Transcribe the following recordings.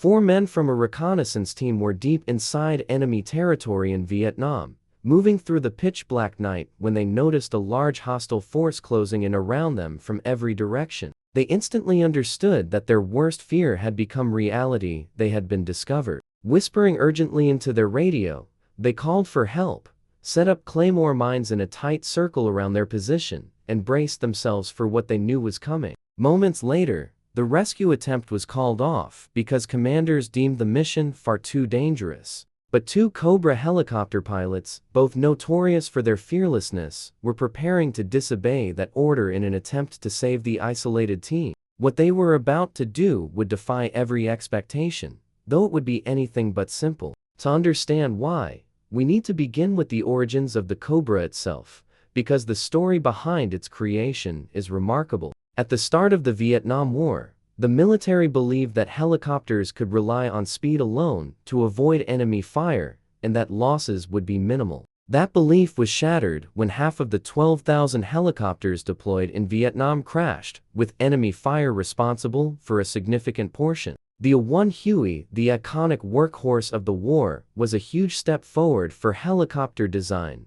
4 men from a reconnaissance team were deep inside enemy territory in Vietnam, moving through the pitch-black night when they noticed a large hostile force closing in around them from every direction. They instantly understood that their worst fear had become reality. They had been discovered. Whispering urgently into their radio, they called for help, set up claymore mines in a tight circle around their position, and braced themselves for what they knew was coming. Moments later, the rescue attempt was called off because commanders deemed the mission far too dangerous. But 2 Cobra helicopter pilots, both notorious for their fearlessness, were preparing to disobey that order in an attempt to save the isolated team. What they were about to do would defy every expectation, though it would be anything but simple. To understand why, we need to begin with the origins of the Cobra itself, because the story behind its creation is remarkable. At the start of the Vietnam War, the military believed that helicopters could rely on speed alone to avoid enemy fire and that losses would be minimal. That belief was shattered when half of the 12,000 helicopters deployed in Vietnam crashed, with enemy fire responsible for a significant portion. The AH-1 Huey, the iconic workhorse of the war, was a huge step forward for helicopter design,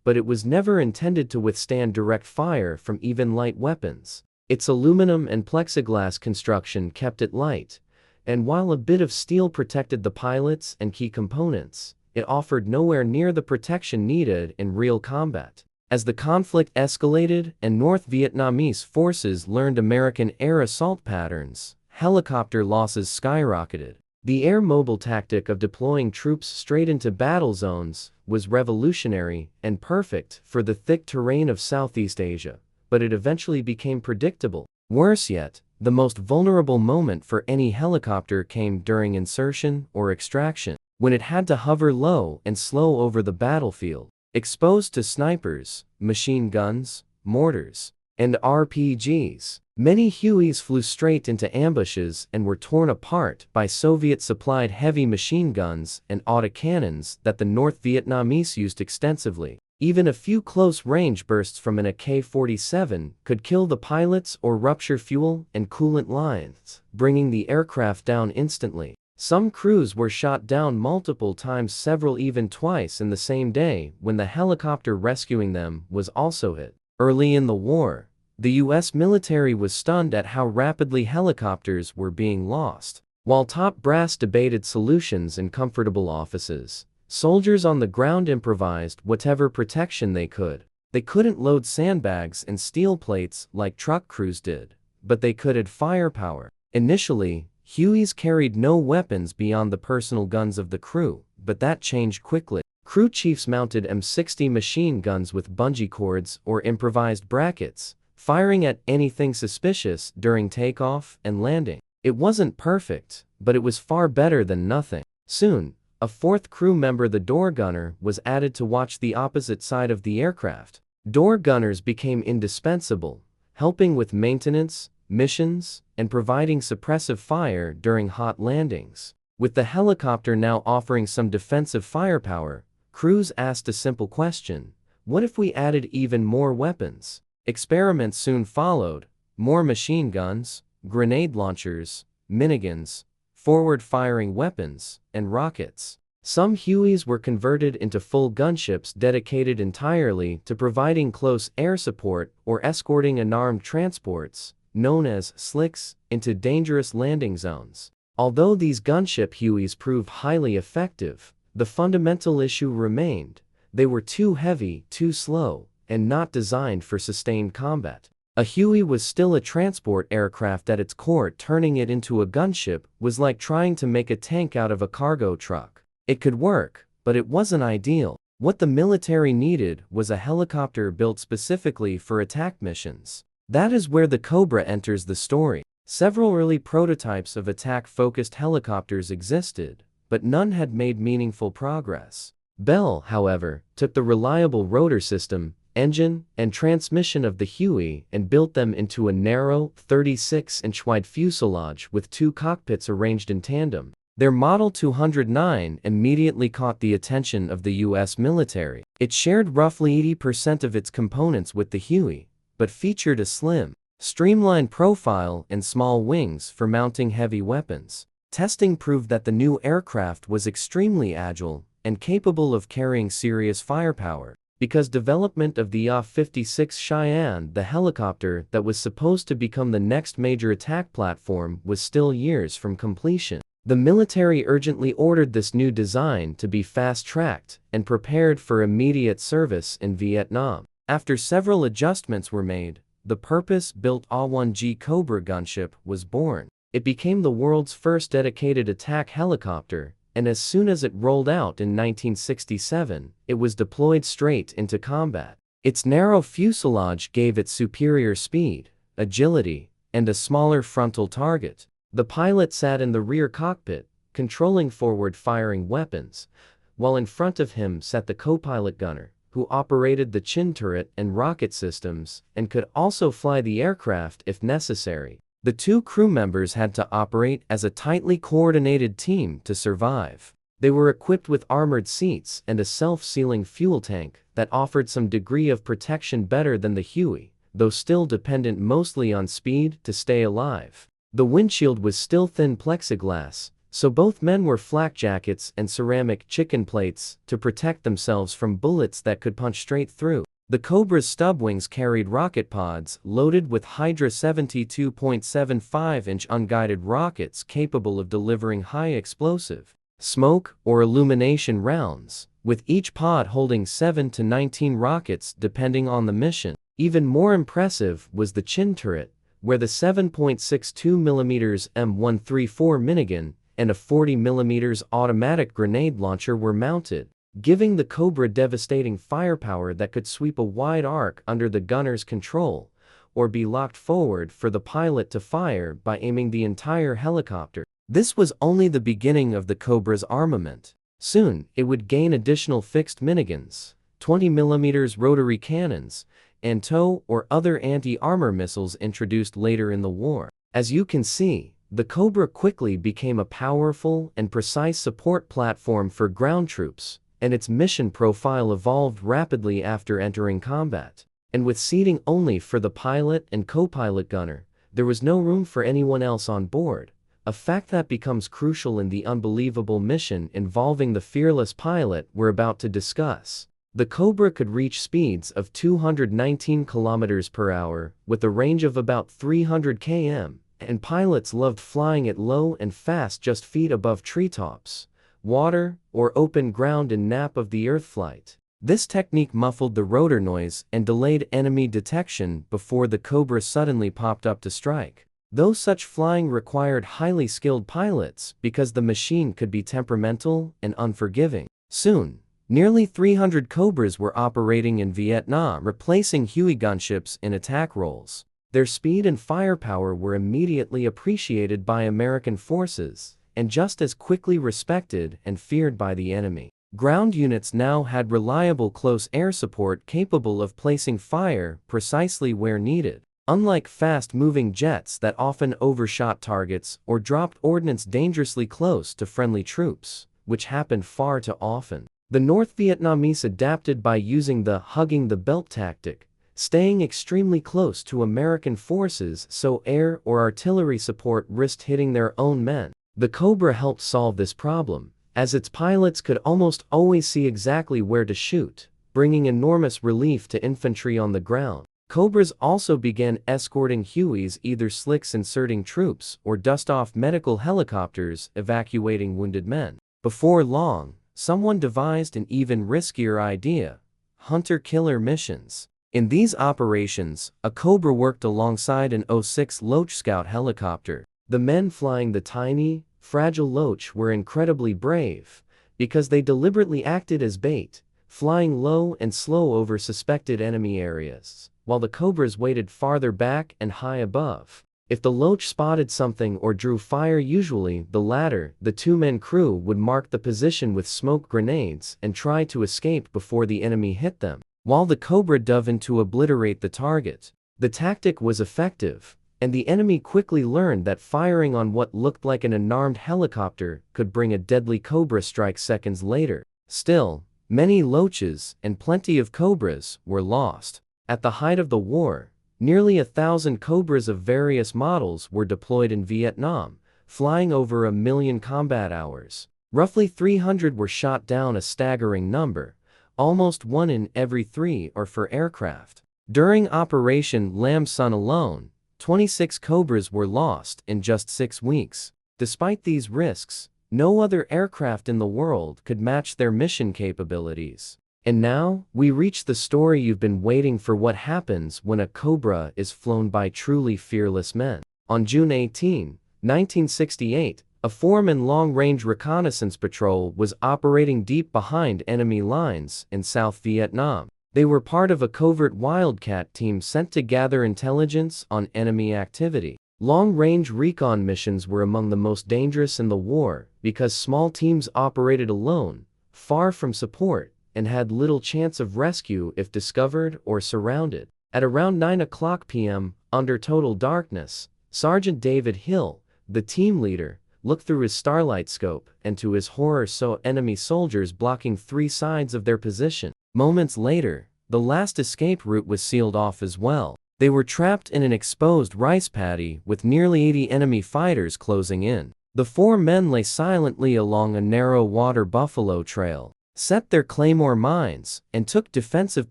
but it was never intended to withstand direct fire from even light weapons. Its aluminum and plexiglass construction kept it light, and while a bit of steel protected the pilots and key components, it offered nowhere near the protection needed in real combat. As the conflict escalated and North Vietnamese forces learned American air assault patterns, helicopter losses skyrocketed. The air mobile tactic of deploying troops straight into battle zones was revolutionary and perfect for the thick terrain of Southeast Asia, but it eventually became predictable. Worse yet, the most vulnerable moment for any helicopter came during insertion or extraction, when it had to hover low and slow over the battlefield, exposed to snipers, machine guns, mortars, and RPGs. Many Hueys flew straight into ambushes and were torn apart by Soviet-supplied heavy machine guns and autocannons that the North Vietnamese used extensively. Even a few close-range bursts from an AK-47 could kill the pilots or rupture fuel and coolant lines, bringing the aircraft down instantly. Some crews were shot down multiple times, several even twice in the same day, when the helicopter rescuing them was also hit. Early in the war, the U.S. military was stunned at how rapidly helicopters were being lost. While top brass debated solutions in comfortable offices, soldiers on the ground improvised whatever protection they could. They couldn't load sandbags and steel plates like truck crews did, but they could add firepower. Initially, Hueys carried no weapons beyond the personal guns of the crew, but that changed quickly. Crew chiefs mounted M60 machine guns with bungee cords or improvised brackets, firing at anything suspicious during takeoff and landing. It wasn't perfect, but it was far better than nothing. Soon, a 4th crew member, the door gunner, was added to watch the opposite side of the aircraft. Door gunners became indispensable, helping with maintenance, missions, and providing suppressive fire during hot landings. With the helicopter now offering some defensive firepower, crews asked a simple question: what if we added even more weapons? Experiments soon followed: more machine guns, grenade launchers, miniguns, forward-firing weapons, and rockets. Some Hueys were converted into full gunships dedicated entirely to providing close air support or escorting unarmed transports, known as slicks, into dangerous landing zones. Although these gunship Hueys proved highly effective, the fundamental issue remained: they were too heavy, too slow, and not designed for sustained combat. A Huey was still a transport aircraft at its core. Turning it into a gunship was like trying to make a tank out of a cargo truck. It could work, but it wasn't ideal. What the military needed was a helicopter built specifically for attack missions. That is where the Cobra enters the story. Several early prototypes of attack-focused helicopters existed, but none had made meaningful progress. Bell, however, took the reliable rotor system, engine, and transmission of the Huey and built them into a narrow, 36-inch wide fuselage with 2 cockpits arranged in tandem. Their Model 209 immediately caught the attention of the U.S. military. It shared roughly 80% of its components with the Huey, but featured a slim, streamlined profile and small wings for mounting heavy weapons. Testing proved that the new aircraft was extremely agile and capable of carrying serious firepower. Because development of the AH-56 Cheyenne, the helicopter that was supposed to become the next major attack platform, was still years from completion, the military urgently ordered this new design to be fast-tracked and prepared for immediate service in Vietnam. After several adjustments were made, the purpose-built AH-1 Cobra gunship was born. It became the world's first dedicated attack helicopter, and as soon as it rolled out in 1967, it was deployed straight into combat. Its narrow fuselage gave it superior speed, agility, and a smaller frontal target. The pilot sat in the rear cockpit, controlling forward-firing weapons, while in front of him sat the co-pilot gunner, who operated the chin turret and rocket systems, and could also fly the aircraft if necessary. The two crew members had to operate as a tightly coordinated team to survive. They were equipped with armored seats and a self-sealing fuel tank that offered some degree of protection better than the Huey, though still dependent mostly on speed to stay alive. The windshield was still thin plexiglass, so both men wore flak jackets and ceramic chicken plates to protect themselves from bullets that could punch straight through. The Cobra's stub wings carried rocket pods loaded with Hydra 72.75-inch unguided rockets capable of delivering high explosive, smoke, or illumination rounds, with each pod holding 7 to 19 rockets depending on the mission. Even more impressive was the chin turret, where the 7.62mm M134 minigun and a 40mm automatic grenade launcher were mounted, giving the Cobra devastating firepower that could sweep a wide arc under the gunner's control, or be locked forward for the pilot to fire by aiming the entire helicopter. This was only the beginning of the Cobra's armament. Soon, it would gain additional fixed miniguns, 20mm rotary cannons, and TOW or other anti-armor missiles introduced later in the war. As you can see, the Cobra quickly became a powerful and precise support platform for ground troops, and its mission profile evolved rapidly after entering combat. And with seating only for the pilot and co-pilot gunner, there was no room for anyone else on board, a fact that becomes crucial in the unbelievable mission involving the fearless pilot we're about to discuss. The Cobra could reach speeds of 219 km per hour with a range of about 300 km, and pilots loved flying it low and fast just feet above treetops, water, or open ground in nap of the earth flight. This technique muffled the rotor noise and delayed enemy detection before the Cobra suddenly popped up to strike. Though such flying required highly skilled pilots because the machine could be temperamental and unforgiving. Soon, nearly 300 Cobras were operating in Vietnam, replacing Huey gunships in attack roles. Their speed and firepower were immediately appreciated by American forces, and just as quickly respected and feared by the enemy. Ground units now had reliable close air support capable of placing fire precisely where needed. Unlike fast-moving jets that often overshot targets or dropped ordnance dangerously close to friendly troops, which happened far too often, the North Vietnamese adapted by using the hugging the belt tactic, staying extremely close to American forces so air or artillery support risked hitting their own men. The Cobra helped solve this problem, as its pilots could almost always see exactly where to shoot, bringing enormous relief to infantry on the ground. Cobras also began escorting Hueys, either slicks inserting troops or dust-off medical helicopters evacuating wounded men. Before long, someone devised an even riskier idea: hunter-killer missions. In these operations, a Cobra worked alongside an O-6 Loach Scout helicopter. The men flying the tiny, fragile Loach were incredibly brave, because they deliberately acted as bait, flying low and slow over suspected enemy areas, while the Cobras waited farther back and high above. If the Loach spotted something or drew fire, usually the latter, the two-man crew would mark the position with smoke grenades and try to escape before the enemy hit them, while the Cobra dove in to obliterate the target. The tactic was effective, and the enemy quickly learned that firing on what looked like an unarmed helicopter could bring a deadly Cobra strike seconds later. Still, many Loaches and plenty of Cobras were lost. At the height of the war, nearly 1,000 Cobras of various models were deployed in Vietnam, flying over 1 million combat hours. Roughly 300 were shot down, a staggering number. Almost 1 in every 3 are for aircraft. During Operation Lamb Sun alone, 26 Cobras were lost in just 6 weeks. Despite these risks, no other aircraft in the world could match their mission capabilities. And now, we reach the story you've been waiting for: what happens when a Cobra is flown by truly fearless men. On June 18, 1968, a 4-man long-range reconnaissance patrol was operating deep behind enemy lines in South Vietnam. They were part of a covert wildcat team sent to gather intelligence on enemy activity. Long-range recon missions were among the most dangerous in the war because small teams operated alone, far from support, and had little chance of rescue if discovered or surrounded. At around 9:00 p.m., under total darkness, Sergeant David Hill, the team leader, looked through his starlight scope and, to his horror, saw enemy soldiers blocking 3 sides of their position. Moments later, the last escape route was sealed off as well. They were trapped in an exposed rice paddy with nearly 80 enemy fighters closing in. The 4 men lay silently along a narrow water buffalo trail, set their claymore mines, and took defensive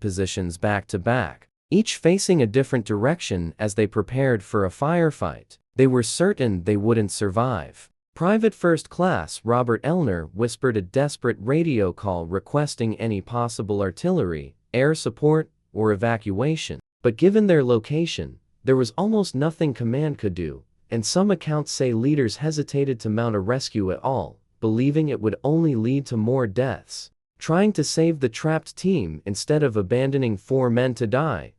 positions back to back, each facing a different direction as they prepared for a firefight. They were certain they wouldn't survive. Private First Class Robert Elner whispered a desperate radio call requesting any possible artillery, air support, or evacuation. But given their location, there was almost nothing command could do, and some accounts say leaders hesitated to mount a rescue at all, believing it would only lead to more deaths. Trying to save the trapped team instead of abandoning 4 men to die,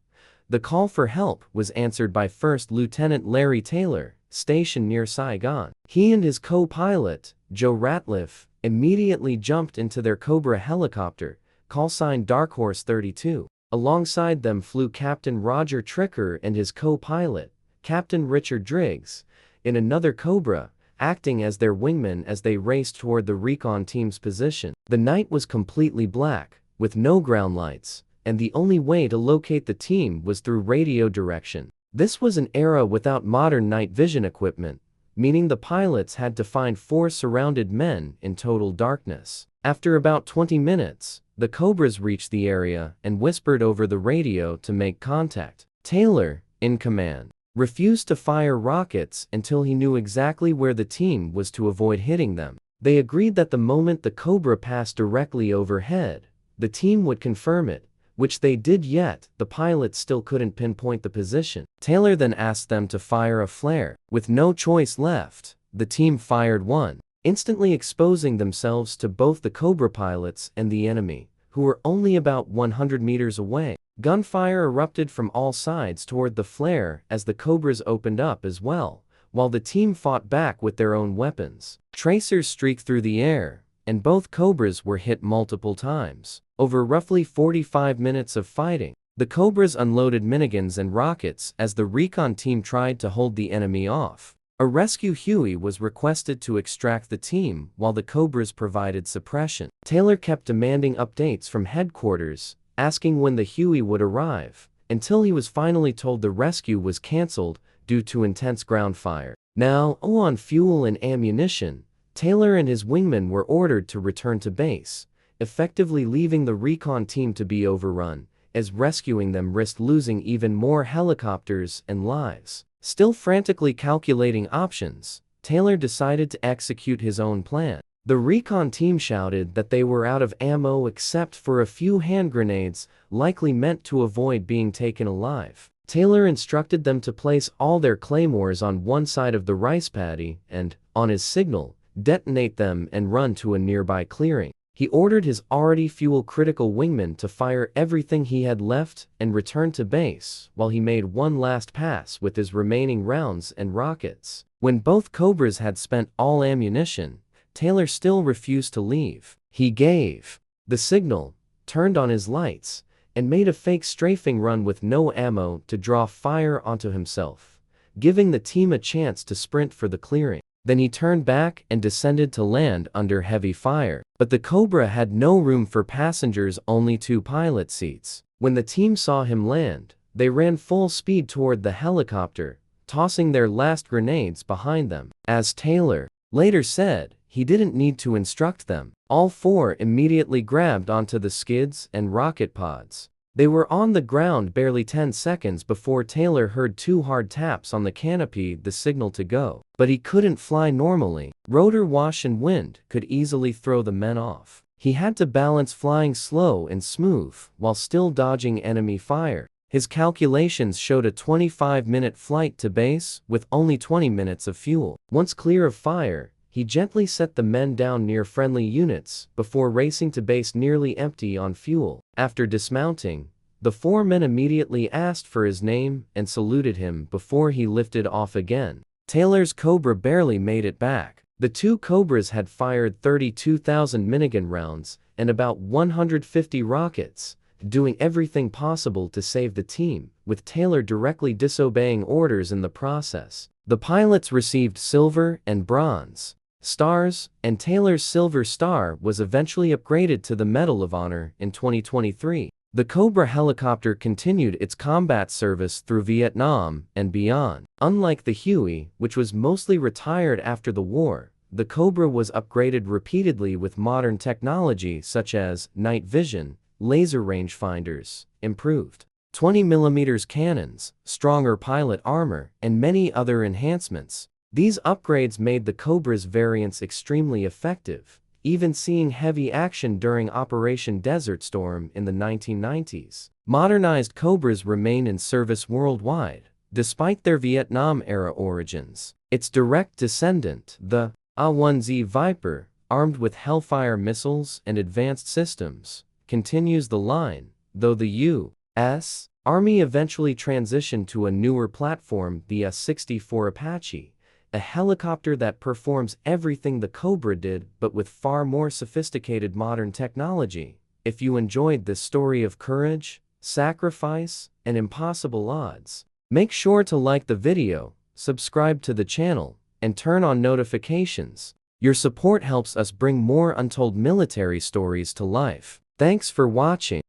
the call for help was answered by First Lieutenant Larry Taylor, stationed near Saigon. He and his co-pilot, Joe Ratliff, immediately jumped into their Cobra helicopter, callsign Dark Horse 32. Alongside them flew Captain Roger Tricker and his co-pilot, Captain Richard Driggs, in another Cobra, acting as their wingmen as they raced toward the recon team's position. The night was completely black, with no ground lights, and the only way to locate the team was through radio direction. This was an era without modern night vision equipment, meaning the pilots had to find 4 surrounded men in total darkness. After about 20 minutes, the Cobras reached the area and whispered over the radio to make contact. Taylor, in command, refused to fire rockets until he knew exactly where the team was to avoid hitting them. They agreed that the moment the Cobra passed directly overhead, the team would confirm it, which they did, yet the pilots still couldn't pinpoint the position. Taylor then asked them to fire a flare. With no choice left, the team fired one, instantly exposing themselves to both the Cobra pilots and the enemy, who were only about 100 meters away. Gunfire erupted from all sides toward the flare as the Cobras opened up as well, while the team fought back with their own weapons. Tracers streaked through the air, and both Cobras were hit multiple times. Over roughly 45 minutes of fighting, the Cobras unloaded miniguns and rockets as the recon team tried to hold the enemy off. A rescue Huey was requested to extract the team while the Cobras provided suppression. Taylor kept demanding updates from headquarters, asking when the Huey would arrive, until he was finally told the rescue was cancelled due to intense ground fire. Now, low on fuel and ammunition, Taylor and his wingmen were ordered to return to base, effectively leaving the recon team to be overrun, as rescuing them risked losing even more helicopters and lives. Still frantically calculating options, Taylor decided to execute his own plan. The recon team shouted that they were out of ammo except for a few hand grenades, likely meant to avoid being taken alive. Taylor instructed them to place all their claymores on one side of the rice paddy and, on his signal, detonate them and run to a nearby clearing. He ordered his already fuel-critical wingmen to fire everything he had left and return to base while he made one last pass with his remaining rounds and rockets. When both Cobras had spent all ammunition, Taylor still refused to leave. He gave the signal, turned on his lights, and made a fake strafing run with no ammo to draw fire onto himself, giving the team a chance to sprint for the clearing. Then he turned back and descended to land under heavy fire. But the Cobra had no room for passengers, only 2 pilot seats. When the team saw him land, they ran full speed toward the helicopter, tossing their last grenades behind them. As Taylor later said, he didn't need to instruct them. All four immediately grabbed onto the skids and rocket pods. They were on the ground barely 10 seconds before Taylor heard two hard taps on the canopy, the signal to go. But he couldn't fly normally. Rotor wash and wind could easily throw the men off. He had to balance flying slow and smooth while still dodging enemy fire. His calculations showed a 25-minute flight to base with only 20 minutes of fuel. Once clear of fire, he gently set the men down near friendly units before racing to base nearly empty on fuel. After dismounting, the four men immediately asked for his name and saluted him before he lifted off again. Taylor's Cobra barely made it back. The two Cobras had fired 32,000 minigun rounds and about 150 rockets, doing everything possible to save the team, with Taylor directly disobeying orders in the process. The pilots received silver and bronze stars, and Taylor's Silver Star was eventually upgraded to the Medal of Honor in 2023. The Cobra helicopter continued its combat service through Vietnam and beyond. Unlike the Huey, which was mostly retired after the war, the Cobra was upgraded repeatedly with modern technology such as night vision, laser rangefinders, improved 20mm cannons, stronger pilot armor, and many other enhancements. These upgrades made the Cobra's variants extremely effective, even seeing heavy action during Operation Desert Storm in the 1990s. Modernized Cobras remain in service worldwide, despite their Vietnam-era origins. Its direct descendant, the AH-1 Viper, armed with Hellfire missiles and advanced systems, continues the line, though the U.S. Army eventually transitioned to a newer platform, the AH-64 Apache, a helicopter that performs everything the Cobra did but with far more sophisticated modern technology. If you enjoyed this story of courage, sacrifice, and impossible odds, make sure to like the video, subscribe to the channel, and turn on notifications. Your support helps us bring more untold military stories to life. Thanks for watching.